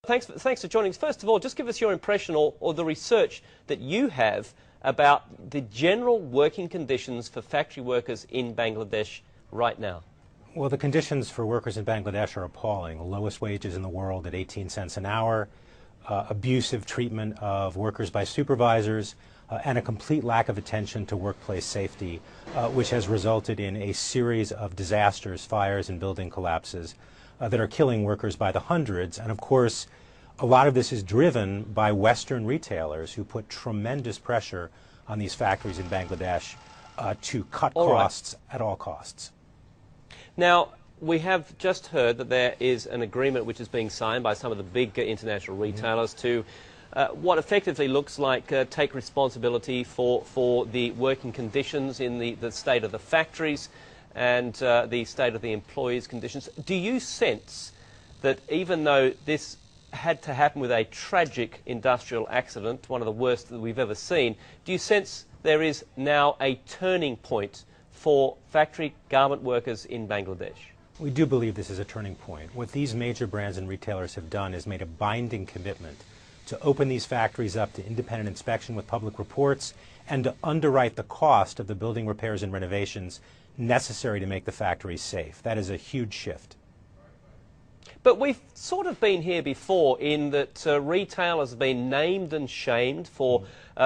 Thanks for joining us. First of all, just give us your impression or the research that you have about the general working conditions for factory workers in Bangladesh right now. Well, the conditions for workers in Bangladesh are appalling. The lowest wages in the world at 18 cents an hour, abusive treatment of workers by supervisors, and a complete lack of attention to workplace safety, which has resulted in a series of disasters, fires, and building collapses that are killing workers by the hundreds. And of course, a lot of this is driven by Western retailers who put tremendous pressure on these factories in Bangladesh to cut costs at all costs. Now, we have just heard that there is an agreement which is being signed by some of the big international retailers to what effectively looks like take responsibility for the working conditions in the state of the factories and the state of the employees' conditions. Do you sense that even though this had to happen with a tragic industrial accident, one of the worst that we've ever seen, do you sense there is now a turning point for factory garment workers in Bangladesh? We do believe this is a turning point. What these major brands and retailers have done is made a binding commitment to open these factories up to independent inspection with public reports and to underwrite the cost of the building repairs and renovations necessary to make the factories safe. That is a huge shift. But we've sort of been here before in that retailers have been named and shamed for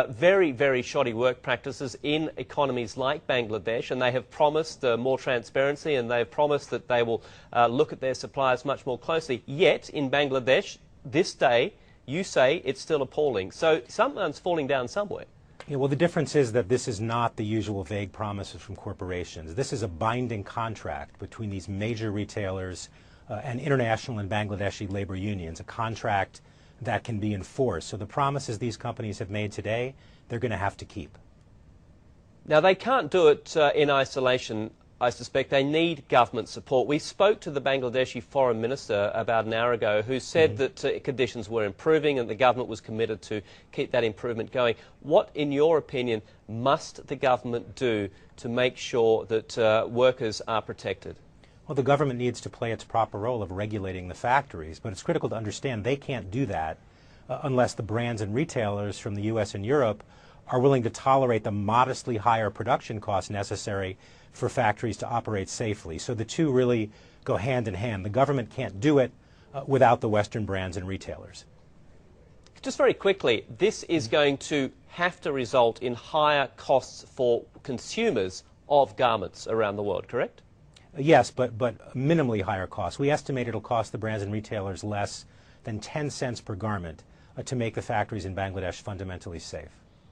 very, very shoddy work practices in economies like Bangladesh, and they have promised more transparency, and they've promised that they will look at their suppliers much more closely. Yet, in Bangladesh, this day, you say it's still appalling. So something's falling down somewhere. Yeah, well, the difference is that this is not the usual vague promises from corporations. This is a binding contract between these major retailers and international and Bangladeshi labor unions, a contract that can be enforced. So the promises these companies have made today, they're going to have to keep. Now, they can't do it in isolation. I suspect they need government support. We spoke to the Bangladeshi foreign minister about an hour ago who said that conditions were improving and the government was committed to keep that improvement going. What, in your opinion, must the government do to make sure that workers are protected? Well, the government needs to play its proper role of regulating the factories, but it's critical to understand they can't do that unless the brands and retailers from the U.S. and Europe are willing to tolerate the modestly higher production costs necessary for factories to operate safely. So the two really go hand in hand. The government can't do it without the Western brands and retailers. Just very quickly, this is going to have to result in higher costs for consumers of garments around the world, correct? Yes, but minimally higher costs. We estimate it'll cost the brands and retailers less than 10 cents per garment to make the factories in Bangladesh fundamentally safe.